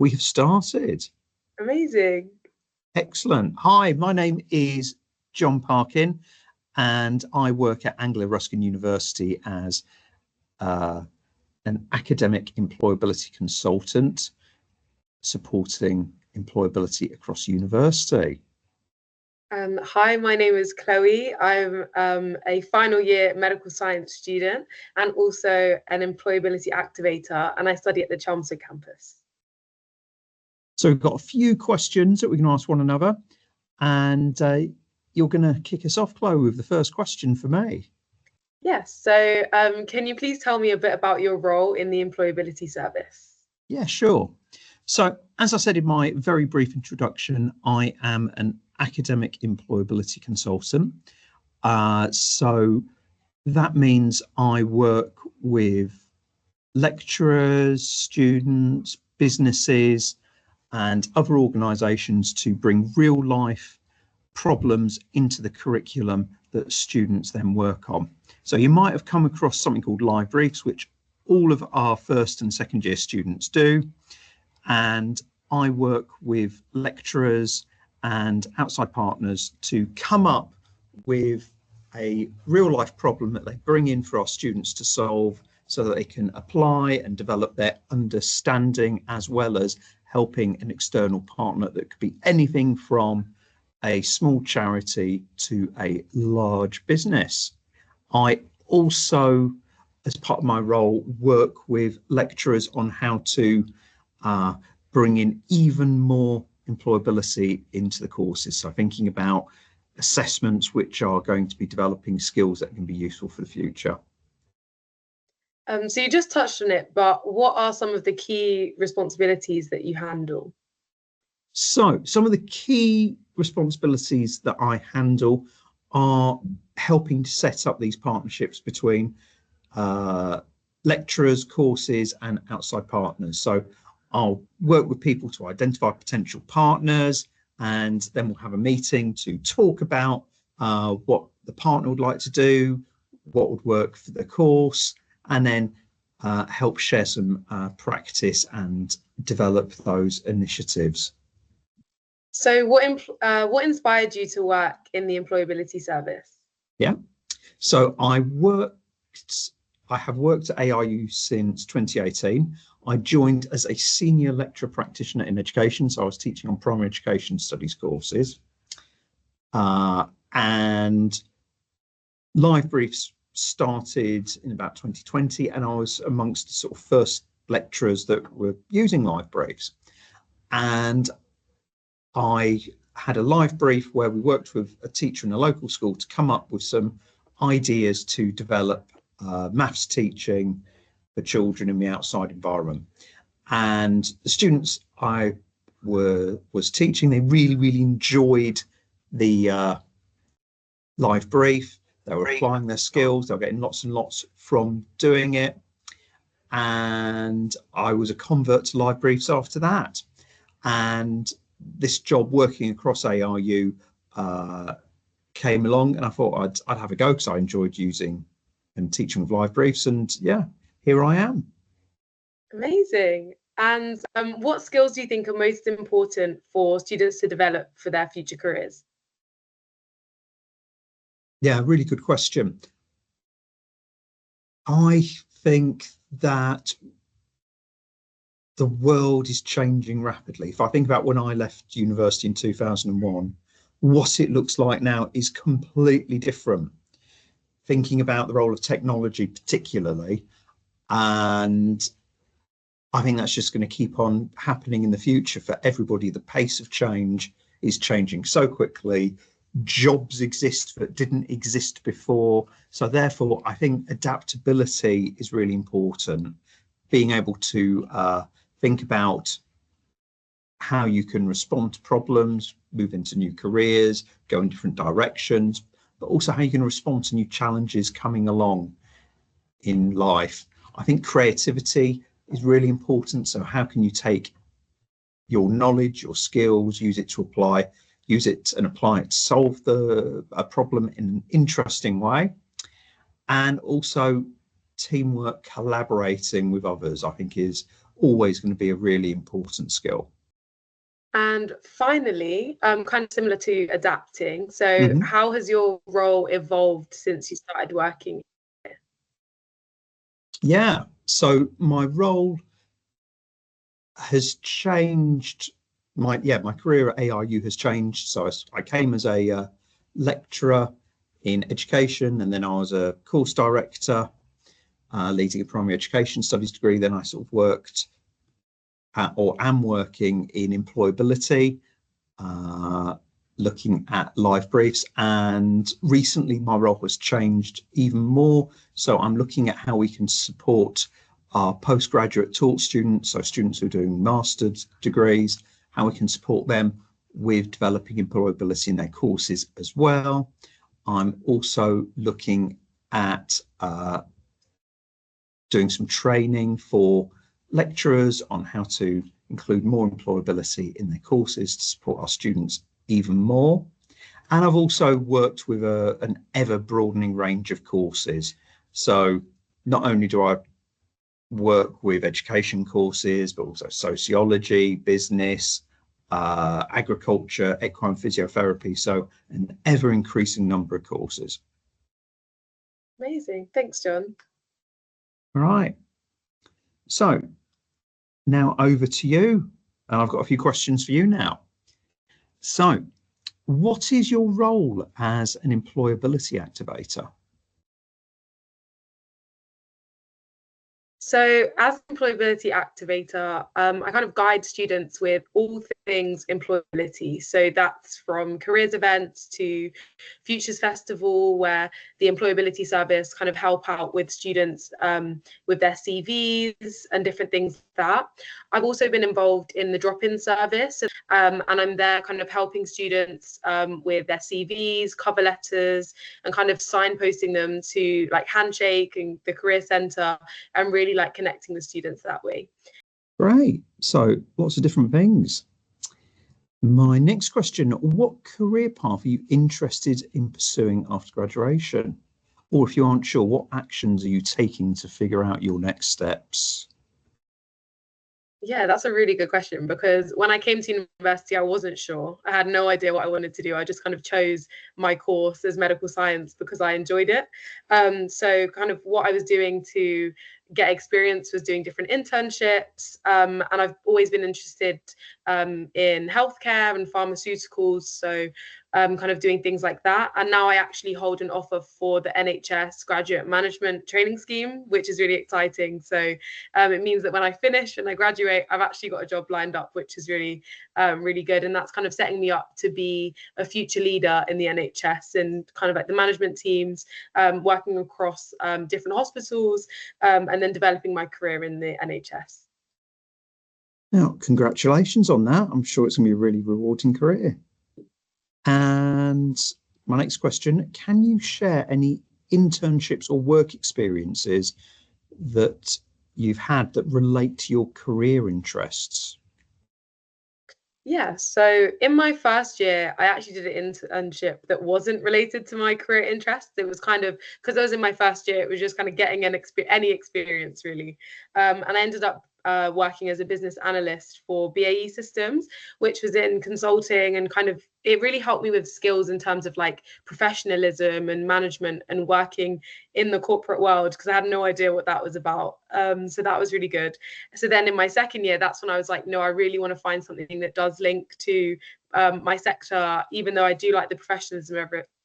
We have started. Amazing. Excellent. Hi, my name is John Parkin, and I work at Anglia Ruskin University as an academic employability consultant, supporting employability across university. Hi, my name is Chloe. I'm a final year medical science student and also an employability activator, and I study at the Chelmsford campus. So we've got a few questions that we can ask one another, and you're going to kick us off, Chloe, with the first question for me. Yes, so can you please tell me a bit about your role in the employability service? Yeah, sure. So as I said in my very brief introduction, I am an academic employability consultant. So that means I work with lecturers, students, businesses, and other organisations to bring real life problems into the curriculum that students then work on. So you might have come across something called live briefs, which all of our first and second year students do. And I work with lecturers and outside partners to come up with a real life problem that they bring in for our students to solve so that they can apply and develop their understanding, as well as helping an external partner that could be anything from a small charity to a large business. I also, as part of my role, work with lecturers on how to bring in even more employability into the courses. So thinking about assessments which are going to be developing skills that can be useful for the future. So you just touched on it, but what are some of the key responsibilities that you handle? So some of the key responsibilities that I handle are helping to set up these partnerships between lecturers, courses, and outside partners. So I'll work with people to identify potential partners, and then we'll have a meeting to talk about what the partner would like to do, what would work for the course, and then help share some practice and develop those initiatives. So what inspired you to work in the employability service? Yeah, so I have worked at ARU since 2018. I joined as a senior lecturer practitioner in education, so I was teaching on primary education studies courses. And live briefs started in about 2020, and I was amongst the sort of first lecturers that were using live briefs. And I had a live brief where we worked with a teacher in a local school to come up with some ideas to develop maths teaching for children in the outside environment. And the students I was teaching, they really enjoyed the live brief. They were applying their skills, they were getting lots and lots from doing it. And I was a convert to live briefs after that. And this job working across ARU came along, and I thought I'd have a go because I enjoyed using and teaching with live briefs, and yeah, here I am. Amazing. And what skills do you think are most important for students to develop for their future careers? Yeah, really good question. I think that the world is changing rapidly. If I think about when I left university in 2001, what it looks like now is completely different. Thinking about the role of technology particularly, and I think that's just going to keep on happening in the future for everybody. The pace of change is changing so quickly. Jobs exist that didn't exist before. So therefore, I think adaptability is really important. Being able to think about how you can respond to problems, move into new careers, go in different directions, but also how you can respond to new challenges coming along in life. I think creativity is really important. So how can you take your knowledge, your skills, use it to apply it to solve a problem in an interesting way? And also teamwork, collaborating with others, I think is always going to be a really important skill. And finally, kind of similar to adapting. So how has your role evolved since you started working here? Yeah, so my role has changed. My career at ARU has changed. So I came as a lecturer in education, and then I was a course director leading a primary education studies degree. Then I sort of worked or am working in employability, looking at live briefs, and recently my role has changed even more. So I'm looking at how we can support our postgraduate taught students, so students who are doing master's degrees, how we can support them with developing employability in their courses as well. I'm also looking at doing some training for lecturers on how to include more employability in their courses to support our students even more. And I've also worked with an ever broadening range of courses. So not only do I work with education courses, but also sociology, business, agriculture, equine physiotherapy. So an ever increasing number of courses. Amazing. Thanks, John. All right. So now over to you. And I've got a few questions for you now. So what is your role as an employability activator? So as an employability activator, I kind of guide students with all things employability. So that's from careers events to Futures Festival, where the employability service kind of help out with students with their CVs and different things like that. I've also been involved in the drop-in service, and I'm there kind of helping students with their CVs, cover letters, and kind of signposting them to like Handshake and the Career Centre, and really like connecting the students that way. Great. So lots of different things. My next question, what career path are you interested in pursuing after graduation? Or if you aren't sure, what actions are you taking to figure out your next steps? Yeah, that's a really good question, because when I came to university, I wasn't sure. I had no idea what I wanted to do. I just kind of chose my course as medical science because I enjoyed it. So kind of what I was doing to get experience was doing different internships. And I've always been interested in healthcare and pharmaceuticals. So kind of doing things like that. And now I actually hold an offer for the NHS graduate management training scheme, which is really exciting. So it means that when I finish and I graduate, I've actually got a job lined up, which is really, really good. And that's kind of setting me up to be a future leader in the NHS and kind of like the management teams, working across different hospitals, and then developing my career in the NHS. Now, congratulations on that. I'm sure it's going to be a really rewarding career. And my next question, can you share any internships or work experiences that you've had that relate to your career interests? Yeah, so in my first year, I actually did an internship that wasn't related to my career interests. It was kind of, because I was in my first year, it was just kind of getting any experience really. And I ended up working as a business analyst for BAE Systems, which was in consulting, and kind of it really helped me with skills in terms of like professionalism and management and working in the corporate world, because I had no idea what that was about. So that was really good. So then in my second year, that's when I was like, no, I really want to find something that does link to my sector, even though I do like the professionalism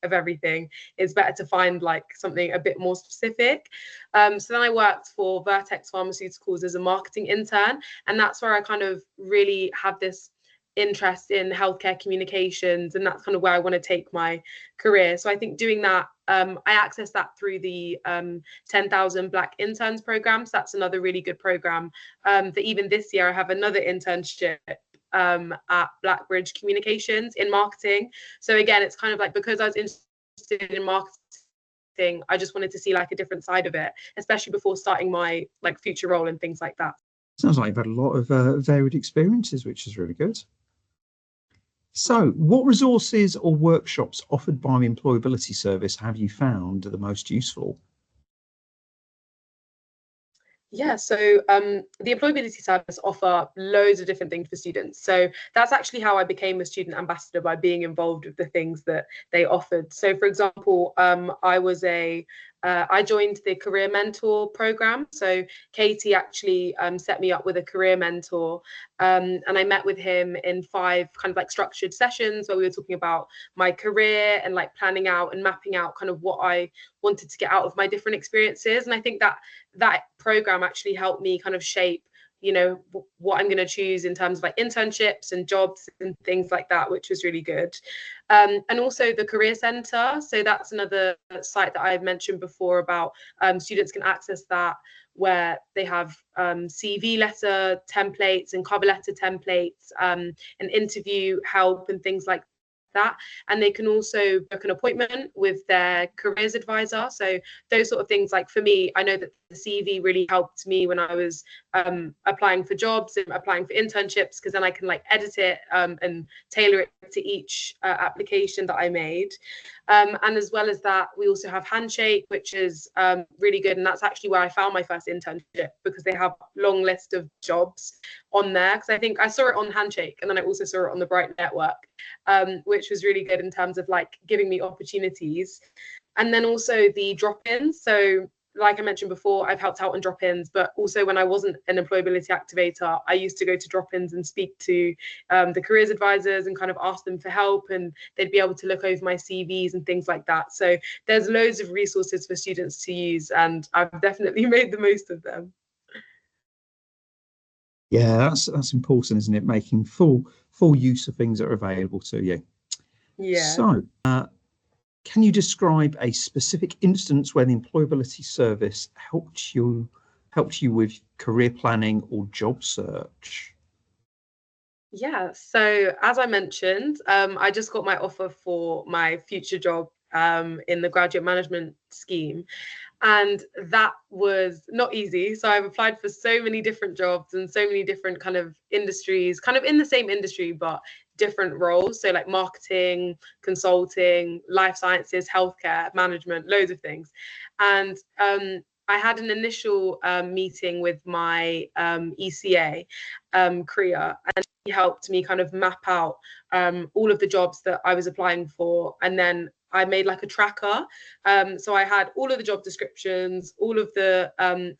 of everything. It's better to find like something a bit more specific. So then I worked for Vertex Pharmaceuticals as a marketing intern, and that's where I kind of really had this interest in healthcare communications, and that's kind of where I want to take my career. So I think doing that, I accessed that through the 10,000 Black Interns program. So that's another really good program. That even this year I have another internship at Blackbridge Communications in marketing. So again, it's kind of like, because I was interested in marketing, I just wanted to see like a different side of it, especially before starting my like future role and things like that. Sounds like you've had a lot of varied experiences, which is really good. So what resources or workshops offered by the Employability Service have you found the most useful? Yeah, so the Employability Service offer loads of different things for students. So that's actually how I became a student ambassador, by being involved with the things that they offered. So, for example, I joined the Career Mentor program. So Katie actually set me up with a career mentor, and I met with him in 5 kind of like structured sessions where we were talking about my career and like planning out and mapping out kind of what I wanted to get out of my different experiences. And I think that program actually helped me kind of shape, what I'm going to choose in terms of like internships and jobs and things like that, which was really good. And also the Career Centre. So that's another site that I've mentioned before about students can access that, where they have CV letter templates and cover letter templates, and interview help and things like that. And they can also book an appointment with their careers advisor. So those sort of things, like for me, I know that the CV really helped me when I was applying for jobs and applying for internships, because then I can like edit it and tailor it to each application that I made. And as well as that, we also have Handshake, which is really good. And that's actually where I found my first internship, because they have a long list of jobs on there. Because I think I saw it on Handshake, and then I also saw it on the Bright Network, which was really good in terms of like giving me opportunities. And then also the drop-ins. So like I mentioned before, I've helped out on drop-ins, but also when I wasn't an employability activator, I used to go to drop-ins and speak to the careers advisors and kind of ask them for help, and they'd be able to look over my CVs and things like that. So there's loads of resources for students to use, and I've definitely made the most of them. Yeah, that's important, isn't it? Making full use of things that are available to you. Yeah. So, can you describe a specific instance where the Employability Service helped you with career planning or job search? Yeah, so as I mentioned, I just got my offer for my future job in the graduate management scheme. And that was not easy. So I've applied for so many different jobs and so many different kind of industries, kind of in the same industry, but different roles. So like marketing, consulting, life sciences, healthcare, management, loads of things. And I had an initial meeting with my ECA, Kriya, and she helped me kind of map out all of the jobs that I was applying for. And then I made like a tracker. So I had all of the job descriptions, all of the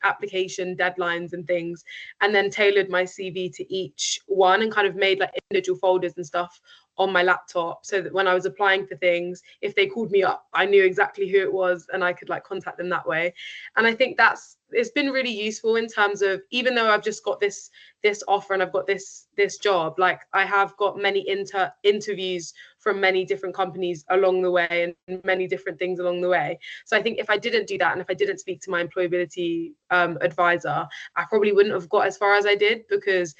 application deadlines and things, and then tailored my CV to each one and kind of made like individual folders and stuff on my laptop, so that when I was applying for things, if they called me up, I knew exactly who it was and I could like contact them that way. And I think it's been really useful in terms of, even though I've just got this offer and I've got this job, like I have got many interviews from many different companies along the way and many different things along the way. So I think if I didn't do that, and if I didn't speak to my employability advisor, I probably wouldn't have got as far as I did, because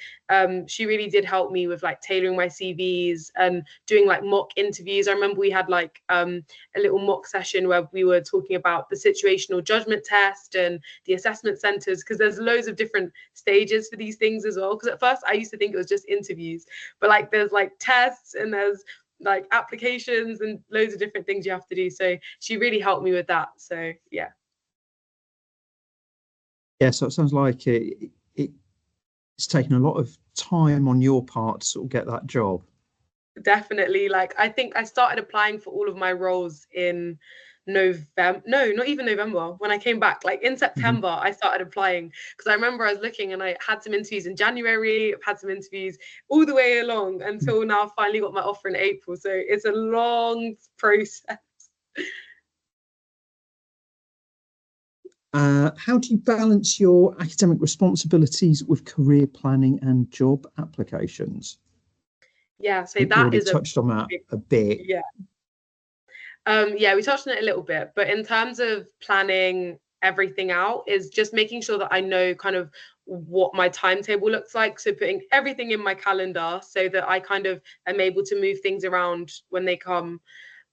she really did help me with like tailoring my CVs and doing like mock interviews. I remember we had like a little mock session where we were talking about the situational judgment test and the assessment centers, because there's loads of different stages for these things as well. Because at first I used to think it was just interviews, but like there's like tests and there's like applications and loads of different things you have to do. So she really helped me with that. So yeah. Yeah, so it sounds like it's taken a lot of time on your part to sort of get that job. Definitely. Like I think I started applying for all of my roles in November. No, not even November. When I came back, like in September, I started applying, because I remember I was looking and I had some interviews in January. I've had some interviews all the way along until now. I finally got my offer in April. So it's a long process. How do you balance your academic responsibilities with career planning and job applications? Yeah, so You that already is touched on that a bit. yeah. Yeah, we touched on it a little bit, but in terms of planning everything out, is just making sure that I know kind of what my timetable looks like. So putting everything in my calendar so that I kind of am able to move things around when they come.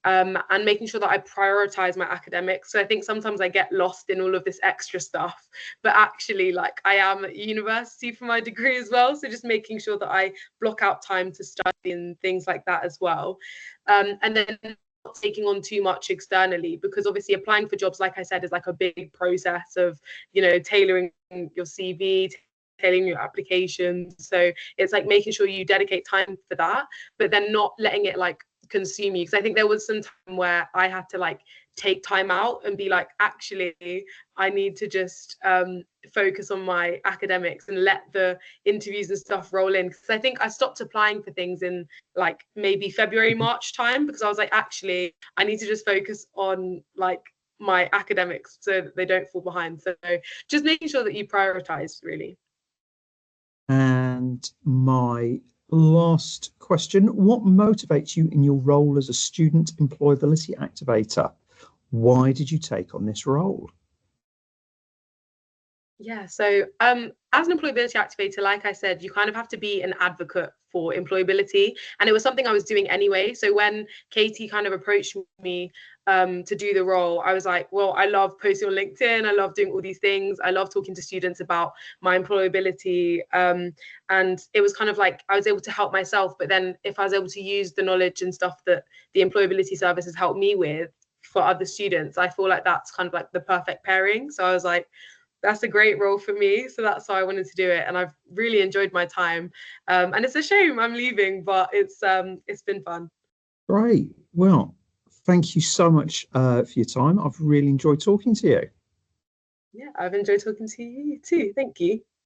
And making sure that I prioritize my academics. So I think sometimes I get lost in all of this extra stuff, but actually, like I am at university for my degree as well. So just making sure that I block out time to study and things like that as well. And then taking on too much externally, because obviously applying for jobs, like I said, is like a big process of, you know, tailoring your CV, tailoring your application. So it's like making sure you dedicate time for that, but then not letting it like consume you. Because I think there was some time where I had to like take time out and be like, actually, I need to just focus on my academics and let the interviews and stuff roll in. Because I think I stopped applying for things in like maybe February, March time, because I was like, actually, I need to just focus on like my academics so that they don't fall behind. So just making sure that you prioritize, really. And my last question, what motivates you in your role as a student employability activator? Why did you take on this role? Yeah, so as an employability activator, like I said, you kind of have to be an advocate for employability. And it was something I was doing anyway. So when Katie kind of approached me to do the role, I was like, well, I love posting on LinkedIn. I love doing all these things. I love talking to students about my employability. And it was kind of like I was able to help myself. But then if I was able to use the knowledge and stuff that the employability service has helped me with for other students, I feel like that's kind of like the perfect pairing. So I was like, that's a great role for me. So that's why I wanted to do it. And I've really enjoyed my time. And it's a shame I'm leaving, but it's been fun. Great. Well, thank you so much for your time. I've really enjoyed talking to you. Yeah, I've enjoyed talking to you too. Thank you.